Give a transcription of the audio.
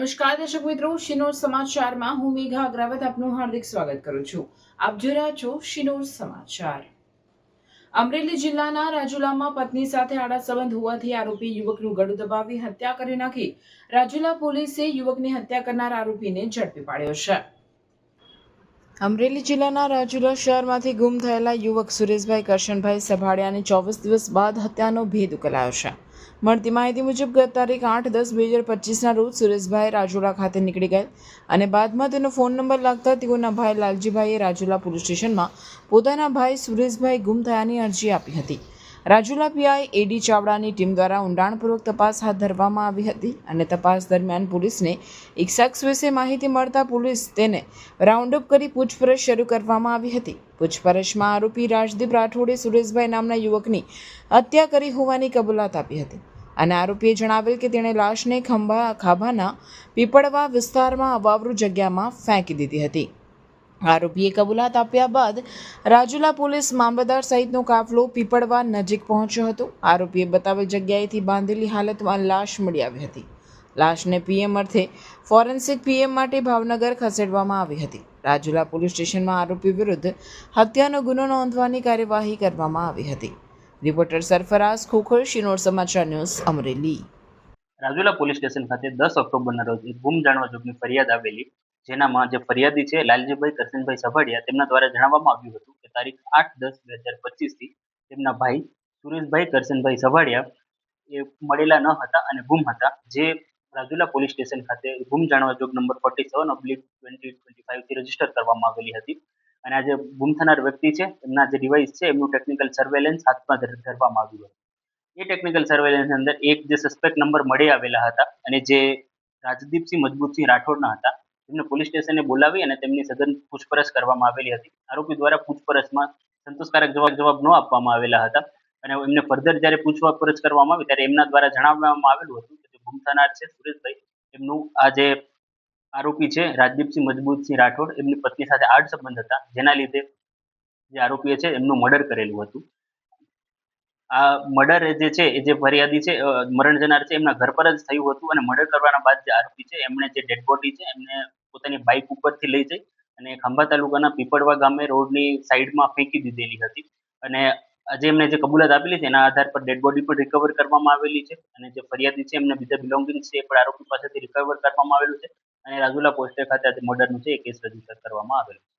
નમસ્કાર દર્શક મિત્રો, શિનોર સમાચારમાં હું મેઘા અગ્રવાલ આપનું હાર્દિક સ્વાગત કરું છું. આપ જોઈ રહ્યા છો શિનોર સમાચાર. અમરેલી જિલ્લાના રાજુલામાં પત્ની સાથે આડા સંબંધ હોવાથી આરોપી યુવકનું ગળું દબાવી હત્યા કરી નાખી રાજુલા પોલીસે યુવકની હત્યા કરનાર આરોપીને ઝડપી પાડ્યો છે. અમરેલી જિલ્લાના રાજુલા શહેરમાંથી ગુમ થયેલા યુવક સુરેશભાઈ કરશનભાઈ સભાડિયાની 24 દિવસ બાદ હત્યાનો ભેદ ઉકેલાયો છે. મળતી માહિતી મુજબ ગત તારીખ 8-10-2025ના રોજ સુરેશભાઈ રાજુલા ખાતે નીકળી ગયેલ અને બાદમાં તેનો ફોન નંબર લાગતા તેઓના ભાઈ લાલજીભાઈએ રાજુલા પોલીસ સ્ટેશનમાં પોતાના ભાઈ સુરેશભાઈ ગુમ થયાની અરજી આપી હતી. રાજુલા પીઆઈ એડી ચાવડાની ટીમ દ્વારા ઊંડાણપૂર્વક તપાસ હાથ ધરવામાં આવી હતી અને તપાસ દરમિયાન પોલીસને એક શખ્સ વિશે માહિતી મળતા પોલીસ તેને રાઉન્ડઅપ કરી પૂછપરછ શરૂ કરવામાં આવી હતી. પૂછપરછમાં આરોપી રાજદીપ રાઠોડે સુરેશભાઈ નામના યુવકની હત્યા કરી હોવાની કબૂલાત આપી હતી અને આરોપીએ જણાવેલ કે તેણે લાશને ખાભાના પીપળવા વિસ્તારમાં અવાવરૂ જગ્યામાં ફેંકી દીધી હતી. આરોપીએ કબૂલાત આપ્યા બાદ રાજુલા પોલીસ મામલતદાર સહિતનો કાફલો પીપળવા નજીક પહોંચ્યો હતો. આરોપીએ બતાવેલ જગ્યાએથી બાંધેલી હાલતમાં લાશ મળી આવી હતી. લાશને પીએમ અર્થે ફોરેન્સિક પીએમ માટે ભાવનગર ખસેડવામાં આવી હતી. રાજુલા પોલીસ સ્ટેશનમાં આરોપી વિરુદ્ધ હત્યાનો ગુનો નોંધવાની કાર્યવાહી કરવામાં આવી હતી. રિપોર્ટર સરફરાઝ ખોખર, શિનોર સમાચાર news, Amreli. Rajula police station ખાતે 10 ઓક્ટોબરના રોજ એક ગુમ જાણવા જોગની ફરિયાદ આવેલી, જેનામાં જે ફરિયાદી છે લાલજીભાઈ કરશનભાઈ સભાડિયા, તેમના દ્વારા જણાવવામાં આવ્યું હતું કે તારીખ 8-10-2025થી તેમના ભાઈ સુરેશભાઈ કરશનભાઈ સભાડિયા એ મળેલા ન હતા અને ગુમ હતા, જે રાજુલા પોલીસ સ્ટેશન ખાતે ગુમ જાણવા જોગ નંબર 47/2025 થી રજીસ્ટર કરવામાં આવેલી હતી. અને આ જે ગુમ થનાર વ્યક્તિ છે, એમના જે ડિવાઇસ છે, એમનું ટેકનિકલ સર્વેલન્સ હાથમાં ધરવામાં આવ્યું હતું. એ ટેકનિકલ સર્વેલન્સ અંદર એક જે સસ્પેક્ટ નંબર મળી આવેલા હતા અને જે રાજદીપસિંહ મજબૂતસિંહ રાઠોડના હતા, તેમને પોલીસ સ્ટેશને બોલાવી અને તેમની સઘન પૂછપરછ કરવામાં આવેલી હતી. આરોપી દ્વારા પૂછપરછમાં સંતોષકારક જવાબ ન આપવામાં આવેલા હતા અને એમને ફર્ધર જ્યારે પૂછપરછ કરવામાં આવી ત્યારે એમના દ્વારા જણાવવામાં આવેલું હતું કે ગુમ થનાર છે સુરેશભાઈ, એમનું આ જે આરોપી છે રાજદીપસિંહ મજબૂતસિંહ રાઠોડ, એમની પત્ની સાથે આડ સંબંધ હતા, જેના લીધે જે આરોપીએ છે એમનું મર્ડર કરેલું હતું. આ મર્ડર જે છે એ જે ફરિયાદી છે મરણ જનાર છે, એમના ઘર પર જ થયું હતું અને મર્ડર કરવાના બાદ જે આરોપી છે એમણે જે ડેડ બોડી છે એમને પોતાની બાઇક ઉપરથી લઈ જઈ અને ખાંભા તાલુકાના પીપળવા ગામે રોડની સાઈડમાં ફેંકી દીધેલી હતી. અને આજે એમને જે કબૂલાત આપેલી છે એના આધાર પર ડેડ બોડી પણ રિકવર કરવામાં આવેલી છે અને જે ફરિયાદી છે એમને બીજા બિલોંગિંગ્સ છે એ પણ આરોપી પાસેથી રિકવર કરવામાં આવેલું છે અને રાજુલા પોસ્ટ ખાતે આજે મર્ડરનું છે એ કેસ રજીસ્ટર કરવામાં આવેલું છે.